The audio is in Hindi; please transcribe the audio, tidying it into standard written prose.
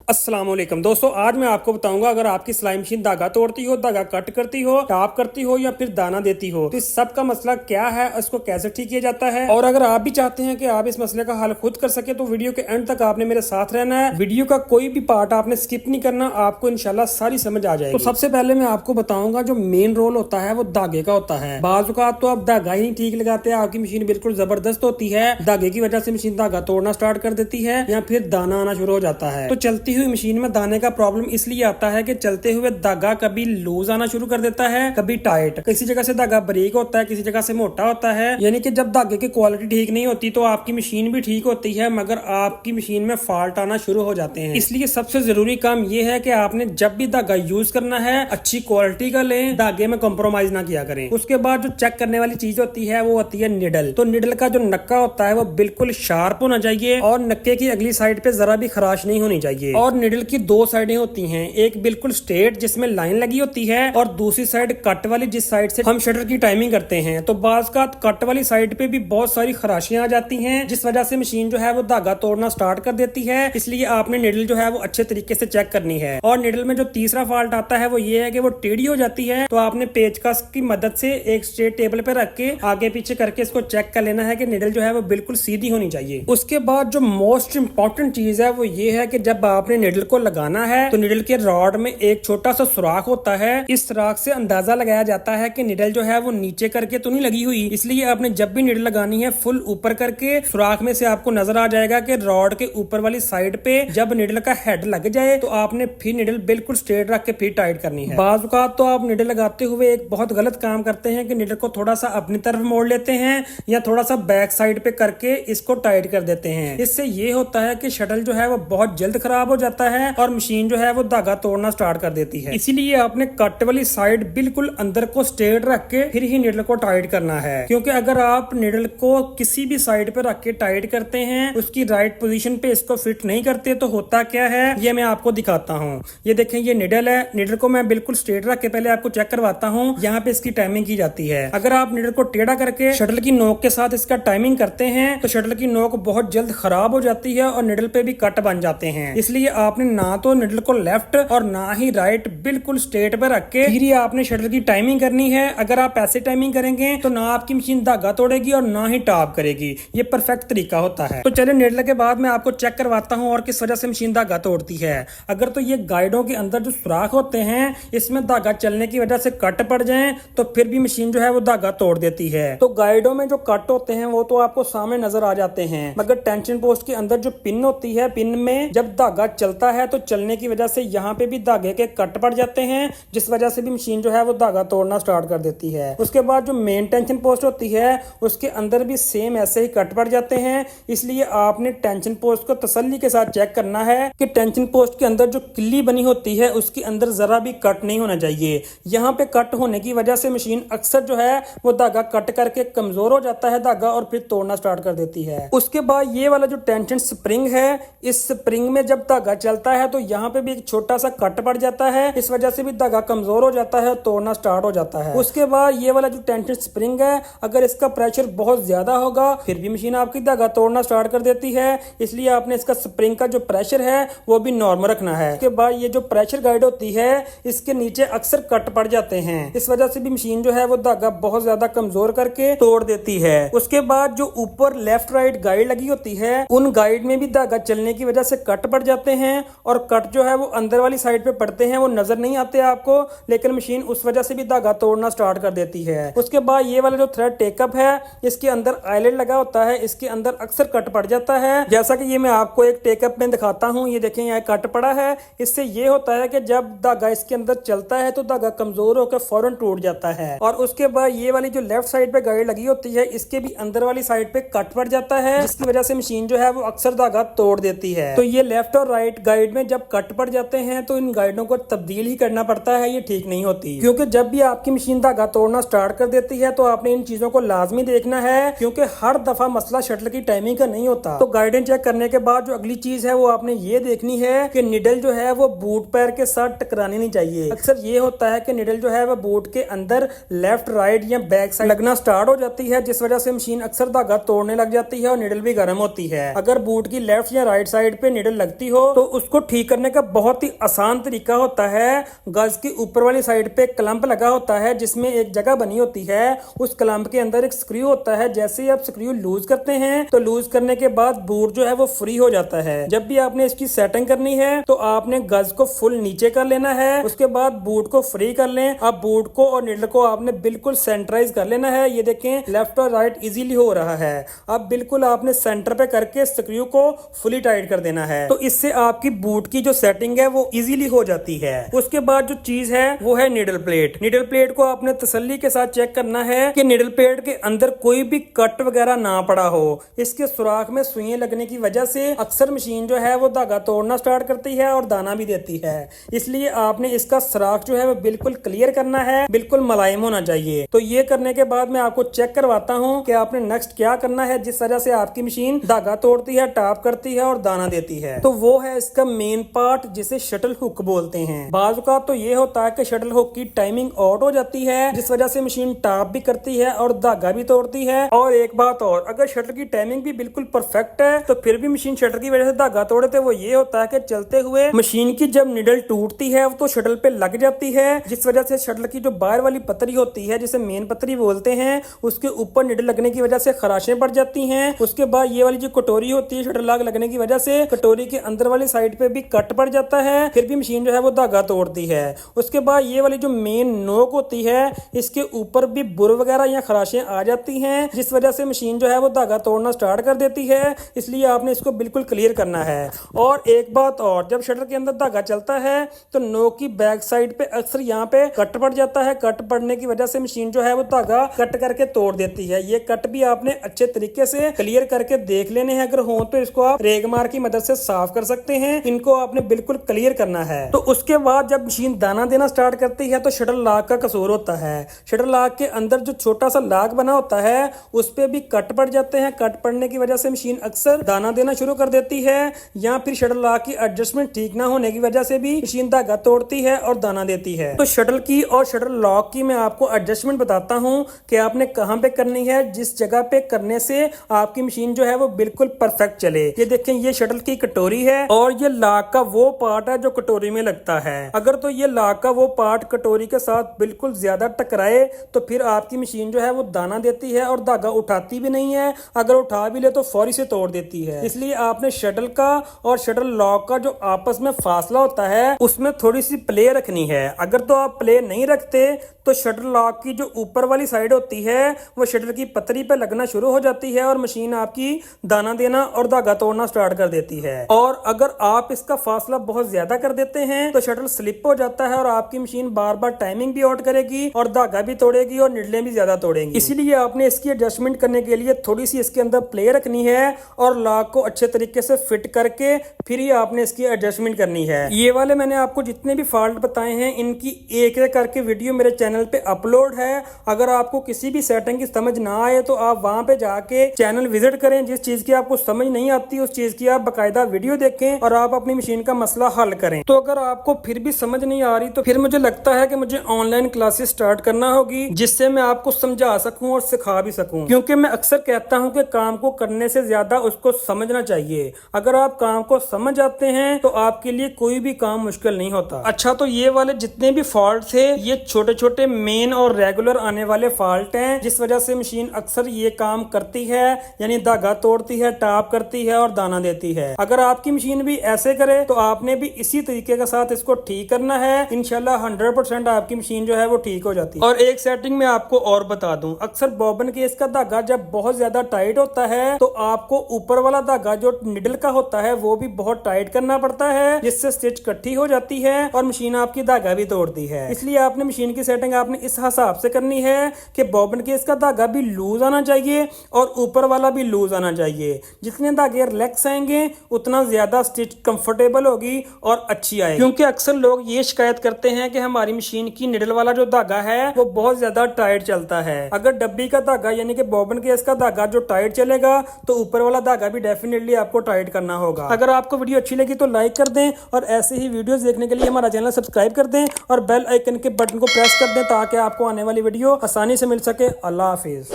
अस्सलाम वालेकुम दोस्तों, आज मैं आपको बताऊंगा अगर आपकी सिलाई मशीन धागा तोड़ती हो, धागा कट करती हो, टॉप करती हो या फिर दाना देती हो तो इस सब का मसला क्या है, इसको कैसे ठीक किया जाता है। और अगर आप भी चाहते हैं कि आप इस मसले का हल खुद कर सके तो वीडियो के एंड तक आपने मेरे साथ रहना है। वीडियो का कोई भी पार्ट आपने स्किप नहीं करना, आपको इंशाल्लाह सारी समझ आ जाएगी। तो सबसे पहले मैं आपको बताऊंगा जो मेन रोल होता है वो धागे का होता है। बाज़ औक़ात तो आप धागा ही नहीं ठीक लगाते, आपकी मशीन बिल्कुल जबरदस्त होती है, धागे की वजह से मशीन धागा तोड़ना स्टार्ट कर देती है या फिर दाना आना शुरू हो जाता है। तो चलती हुई मशीन में दाने का प्रॉब्लम इसलिए आता है कि चलते हुए धागा कभी लूज आना शुरू कर देता है, कभी टाइट, किसी जगह से धागा बारीक होता है, किसी जगह से मोटा होता है। यानी कि जब धागे की क्वालिटी ठीक नहीं होती तो आपकी मशीन भी ठीक होती है मगर आपकी मशीन में फॉल्ट आना शुरू हो जाते हैं। इसलिए सबसे जरूरी काम यह है कि आपने जब भी धागा यूज करना है अच्छी क्वालिटी का लें, धागे में कॉम्प्रोमाइज ना किया करें। उसके बाद जो चेक करने वाली चीज होती है वो होती है निडल। तो निडल का जो नक्का होता है वो बिल्कुल शार्प होना चाहिए और नक्के की अगली साइड पे जरा भी खराश नहीं होनी चाहिए। और निडल की दो साइडें होती हैं, एक बिल्कुल स्ट्रेट जिसमें लाइन लगी होती है और दूसरी साइड कट वाली जिस साइड से हम शटर की टाइमिंग करते हैं। तो बाज़ का कट वाली साइड पे भी बहुत सारी खराशियां आ जाती हैं जिस वजह से मशीन जो है वो धागा तोड़ना स्टार्ट कर देती है। इसलिए आपने निडल जो है वो अच्छे तरीके से चेक करनी है। और निडल में जो तीसरा फॉल्ट आता है वो ये है कि वो टेढ़ी हो जाती है। तो आपने पेचकस की मदद से एक स्ट्रेट टेबल पे रख के आगे पीछे करके इसको चेक कर लेना है कि निडल जो है वो बिल्कुल सीधी होनी चाहिए। उसके बाद जो मोस्ट इंपॉर्टेंट चीज है वो ये है कि जब आपने निडल को लगाना है तो निडल के रॉड में एक छोटा सा सुराख होता है। इस सुराख से अंदाजा लगाया जाता है कि निडल जो है वो नीचे करके तो नहीं लगी हुई। इसलिए आपने जब भी निडल लगानी है फुल ऊपर करके, सुराख में से आपको नजर आ जाएगा कि रॉड के ऊपर वाली साइड पे जब निडल का हेड लग जाए तो आपने फिर निडल बिल्कुल स्ट्रेट रख के फिर टाइट करनी है। बाज़ औक़ात तो आप निडल लगाते हुए एक बहुत गलत काम करते हैं कि निडल को थोड़ा सा अपनी तरफ मोड़ लेते हैं या थोड़ा सा बैक साइड पे करके इसको टाइट कर देते हैं। इससे ये होता है कि शटल जो है वो बहुत जल्द खराब हो जाता है और मशीन जो है वो धागा तोड़ना स्टार्ट कर देती है। इसीलिए आपने कट वाली साइड बिल्कुल अंदर को स्ट्रेट रख के फिर ही निडल को टाइट करना है। क्योंकि अगर आप निडल को किसी भी साइड पे रख के टाइट करते हैं, उसकी राइट पोजीशन पे इसको फिट नहीं करते तो होता क्या है ये मैं आपको दिखाता हूँ। ये देखें, ये निडल है, निडल को मैं बिल्कुल स्ट्रेट रख के पहले आपको चेक करवाता हूँ। यहाँ पे इसकी टाइमिंग की जाती है। अगर आप निडल को टेढ़ा करके शटल की नोक के साथ इसका टाइमिंग करते हैं तो शटल की नोक बहुत जल्द खराब हो जाती है और निडल पे भी कट बन जाते हैं। इसलिए आपने ना तो निडल को लेफ्ट और ना ही राइट बिल्कुल स्ट्रेट पे रख के फिर ही आपने शटल की टाइमिंग करनी है। अगर आप ऐसे टाइमिंग करेंगे तो ना आपकी मशीन धागा तोड़ेगी और ना ही टॉप करेगी। ये परफेक्ट तरीका होता है। तो चलिए निडल के बाद मैं आपको चेक करवाता हूँ और किस वजह से मशीन धागा तोड़ती है। अगर तो ये गाइडों के अंदर जो सुराख होते हैं इसमें धागा चलने की वजह से कट पड़ जाए तो फिर भी मशीन जो है वो धागा तोड़ देती है। तो गाइडों में जो कट होते हैं वो तो आपको सामने नजर आ जाते हैं, मगर टेंशन पोस्ट के अंदर जो पिन होती है, पिन में जब धागा चलता है तो चलने की वजह से यहाँ पे भी धागे के कट पड़ जाते हैं जिस वजह से भी मशीन जो है वो धागा तोड़ना स्टार्ट कर देती है। उसके बाद जो मेन टेंशन पोस्ट होती है उसके अंदर भी सेम ऐसे ही कट पड़ जाते हैं। इसलिए आपने टेंशन पोस्ट को तसल्ली के साथ चेक करना है कि टेंशन पोस्ट के अंदर जो किल्ली बनी होती है उसके अंदर जरा भी कट नहीं होना चाहिए। यहाँ पे कट होने की वजह से मशीन अक्सर जो है वो धागा कट करके कमजोर हो जाता है धागा और फिर तोड़ना स्टार्ट कर देती है। उसके बाद ये वाला जो टेंशन स्प्रिंग है, इस स्प्रिंग में जब धागा चलता है तो यहाँ पे भी एक छोटा सा कट पड़ जाता है, इस वजह से भी धागा कमजोर हो जाता है, तोड़ना स्टार्ट हो जाता है। उसके बाद ये वाला जो टेंशन स्प्रिंग है, अगर इसका प्रेशर बहुत ज्यादा होगा फिर भी मशीन आपकी धागा तोड़ना स्टार्ट कर देती है। इसलिए आपने इसका स्प्रिंग का जो प्रेशर है वो भी नॉर्मल रखना है। उसके बाद ये जो प्रेशर गाइड होती है इसके नीचे अक्सर कट पड़ जाते हैं, इस वजह से भी मशीन जो है वो धागा बहुत ज्यादा कमजोर करके तोड़ देती है। उसके बाद जो ऊपर लेफ्ट राइट गाइड लगी होती है उन गाइड में भी धागा चलने की वजह से कट पड़ जाते हैं और कट जो है वो अंदर वाली साइड पे पड़ते हैं, वो नजर नहीं आते आपको, लेकिन मशीन उस वजह से भी धागा तोड़ना स्टार्ट कर देती है। उसके बाद ये वाला जो थ्रेड टेकअप है इसके अंदर आइलेट लगा होता है, इसके अंदर अक्सर कट पड़ जाता है। जैसा कि ये मैं आपको एक टेकअप में दिखाता हूँ, ये देखें यहाँ कट पड़ा है। इससे ये होता है कि जब धागा इसके अंदर चलता है तो धागा कमजोर होकर फौरन टूट जाता है। और उसके बाद ये वाली जो लेफ्ट साइड पे गाइड लगी होती है इसके भी अंदर वाली साइड पे कट पड़ जाता है जिसकी वजह से मशीन जो है वो अक्सर धागा तोड़ देती है। तो ये लेफ्ट और राइट गाइड में जब कट पड़ जाते हैं तो इन गाइडों को तब्दील ही करना पड़ता है, ये ठीक नहीं होती। क्योंकि जब भी आपकी मशीन धागा तोड़ना स्टार्ट कर देती है तो आपने इन चीजों को लाजमी देखना है, क्योंकि हर दफा मसला शटल की टाइमिंग का नहीं होता। तो गाइडेंस चेक करने के बाद जो अगली चीज है वो आपने ये देखनी है कि निडल जो है वो बूट पैर के साथ टकरानी नहीं चाहिए। अक्सर ये होता है कि निडल जो है वो बूट के अंदर लेफ्ट राइट या बैक साइड लगना स्टार्ट हो जाती है जिस वजह से मशीन अक्सर धागा तोड़ने लग जाती है और निडल भी गर्म होती है। अगर बूट की लेफ्ट या राइट साइड पे निडल लगती हो तो उसको ठीक करने का बहुत ही आसान तरीका होता है। गज की ऊपर वाली साइड पे क्लम्प लगा होता है जिसमें एक जगह बनी होती है, उस क्लम्प के अंदर एक स्क्रू होता है। जैसे ही आप स्क्रू लूज करते हैं तो लूज करने के बाद बूट जो है वो फ्री हो जाता है। जब भी आपने इसकी सेटिंग करनी है तो आपने गज को फुल नीचे कर लेना है, उसके बाद बूट को फ्री कर लें। अब बूट को और निडल को आपने बिल्कुल सेंटराइज कर लेना है। ये देखें लेफ्ट और राइट इजीली हो रहा है। अब बिल्कुल आपने सेंटर पे करके स्क्रू को फुली टाइट कर देना है, तो इससे आपकी बूट की जो सेटिंग है वो इजीली हो जाती है। उसके बाद जो चीज है वो है निडल प्लेट। निडल प्लेट को आपने तसल्ली के साथ चेक करना है कि निडल प्लेट के अंदर कोई भी कट वगैरह ना पड़ा हो। इसके सुराख में सुइयां लगने की वजह से अक्सर मशीन जो है वो धागा तोड़ना स्टार्ट करती है और दाना भी देती है। इसलिए आपने इसका सुराख जो है वो बिल्कुल क्लियर करना है, बिल्कुल मुलायम होना चाहिए। तो ये करने के बाद मैं आपको चेक करवाता हूँ कि आपने नेक्स्ट क्या करना है जिस वजह से आपकी मशीन धागा तोड़ती है, टॉप करती है और दाना देती है। तो वो है इसका मेन पार्ट जिसे शटल हुक बोलते हैं। बाजू का तो ये होता है कि शटल हुक की टाइमिंग आउट हो जाती है जिस वजह से मशीन टॉप भी करती है और धागा भी तोड़ती है। और एक बात और, अगर शटल की टाइमिंग भी बिल्कुल परफेक्ट है तो फिर भी मशीन शटल की वजह से धागा तोड़े तो वो ये होता है कि चलते हुए मशीन की जब निडल टूटती है तो शटल पे लग जाती है, जिस वजह से शटल की जो बाहर वाली पतरी होती है जिसे मेन पतरी बोलते हैं उसके ऊपर निडल लगने की वजह से खराशें पड़ जाती हैं। उसके बाद ये वाली जो कटोरी होती है शटल लॉक लगने की वजह से कटोरी के अंदर वाली साइड पे भी कट पड़ जाता है, फिर भी मशीन जो है वो धागा तोड़ती है। उसके बाद ये वाली जो मेन नोक होती है इसके ऊपर भी बुर वगैरह या खराशें आ जाती हैं जिस वजह से मशीन जो है वो धागा तोड़ना स्टार्ट कर देती है। इसलिए आपने इसको बिल्कुल क्लियर करना है। और एक बात और, जब शटर के अंदर धागा चलता है तो नोक की बैक साइड पे अक्सर यहाँ पे कट पड़ जाता है। कट पड़ने की वजह से मशीन जो है वो धागा कट करके तोड़ देती है। ये कट भी आपने अच्छे तरीके से क्लियर करके देख लेने हैं, अगर हो तो इसको आप रेगमार की मदद से साफ कर सकते हैं। इनको आपने बिल्कुल क्लियर करना है। तो उसके बाद जब मशीन दाना देना स्टार्ट करती है तो शटर लॉक का कसूर होता है। शटर लॉक के अंदर जो छोटा सा लॉक बना होता है उस पे भी कट पड़ जाते हैं। कट पड़ने की वजह से मशीन अक्सर दाना देना शुरू कर देती है, या फिर शटर लॉक की एडजस्टमेंट ठीक ना होने की वजह से भी मशीन धागा तोड़ती है और दाना देती है। तो शटल की और शटर लॉक की मैं आपको एडजस्टमेंट बताता हूं कि आपने कहां पे करनी है, जिस जगह पे करने से आपकी मशीन जो है वो बिल्कुल परफेक्ट चले। ये देखें, ये शटल की कटोरी है और ये लॉक का वो पार्ट है जो कटोरी में लगता है। अगर तो ये लॉक का वो पार्ट कटोरी के साथ बिल्कुल ज्यादा टकराए तो फिर आपकी मशीन जो है वो दाना देती है और धागा उठाती भी नहीं है। अगर उठा भी ले तो फौरी से तोड़ देती है। इसलिए आपने शटल का और शटल लॉक का जो आपस में फासला होता है उसमें थोड़ी सी प्ले रखनी है। अगर तो आप प्ले नहीं रखते तो शटर लॉक की जो ऊपर वाली साइड होती है वो शटर की पतरी पे लगना शुरू हो जाती है और मशीन आपकी दाना देना और धागा तोड़ना स्टार्ट कर देती है। और अगर आप इसका फासला बहुत ज्यादा कर देते हैं तो शटर स्लिप हो जाता है और आपकी मशीन बार बार टाइमिंग भी आउट करेगी और धागा भी तोड़ेगी और निडलें भी ज्यादा तोड़ेंगी। इसीलिए आपने इसकी एडजस्टमेंट करने के लिए थोड़ी सी इसके अंदर प्ले रखनी है और लॉक को अच्छे तरीके से फिट करके फिर ही आपने इसकी एडजस्टमेंट करनी है। ये वाले मैंने आपको जितने भी फॉल्ट बताए हैं इनकी एक एक करके वीडियो मेरे चैनल पे अपलोड है। अगर आपको किसी भी सेटिंग की समझ ना आए तो आप वहां पे जाके चैनल विजिट करें। जिस चीज की आपको समझ नहीं आती उस चीज की आप बकायदा वीडियो देखें और आप अपनी मशीन का मसला हल करें। तो अगर आपको फिर भी समझ नहीं आ रही तो फिर मुझे लगता है कि मुझे ऑनलाइन क्लासेस स्टार्ट करना होगी जिससे मैं आपको समझा सकूं और सिखा भी सकूं, क्योंकि मैं अक्सर कहता हूं कि काम को करने से ज्यादा उसको समझना चाहिए। अगर आप काम को समझ आते हैं तो आपके लिए कोई भी काम मुश्किल नहीं होता। अच्छा, तो ये वाले जितने भी फॉल्ट थे ये छोटे छोटे मेन और रेगुलर आने वाले फॉल्ट हैं जिस वजह से मशीन अक्सर ये काम करती है, यानी धागा तोड़ती है, टॉप करती है और दाना देती है। अगर आपकी मशीन भी ऐसे करे तो आपने भी इसी तरीके के साथ इसको ठीक करना है। इंशाल्लाह 100% आपकी मशीन जो है वो ठीक हो जाती है। और एक सेटिंग में आपको और बता दूं, अक्सर बॉबिन केस का धागा जब बहुत ज्यादा टाइट होता है तो आपको ऊपर वाला धागा जो निडल का होता है वो भी बहुत टाइट करना पड़ता है, जिससे स्टिच इकट्ठी हो जाती है और मशीन आपकी धागा भी तोड़ती है। इसलिए आपने मशीन की सेटिंग आपने इस हिसाब से करनी है कि बॉबिन केस का धागा भी लूज आना चाहिए और ऊपर वाला भी लूज आना चाहिए। जितने धागे रिलैक्स आएंगे उतना ज्यादा स्टिच कंफर्टेबल होगी और अच्छी आएगी। क्योंकि अक्सर लोग ये शिकायत करते हैं कि हमारी मशीन की निडल वाला जो धागा है वो बहुत ज्यादा टाइट चलता है। अगर डब्बी का धागा यानी कि बॉबिन केस का धागा जो टाइट चलेगा तो ऊपर वाला धागा भी डेफिनेटली आपको टाइट करना होगा। अगर आपको वीडियो अच्छी लगी तो लाइक कर दें और ऐसे ही वीडियोस देखने के लिए हमारा चैनल सब्सक्राइब कर दें और बेल आइकन के बटन को प्रेस कर दें ताकि आपको आने वाली वीडियो आसानी से मिल सके। अल्लाह हाफिज।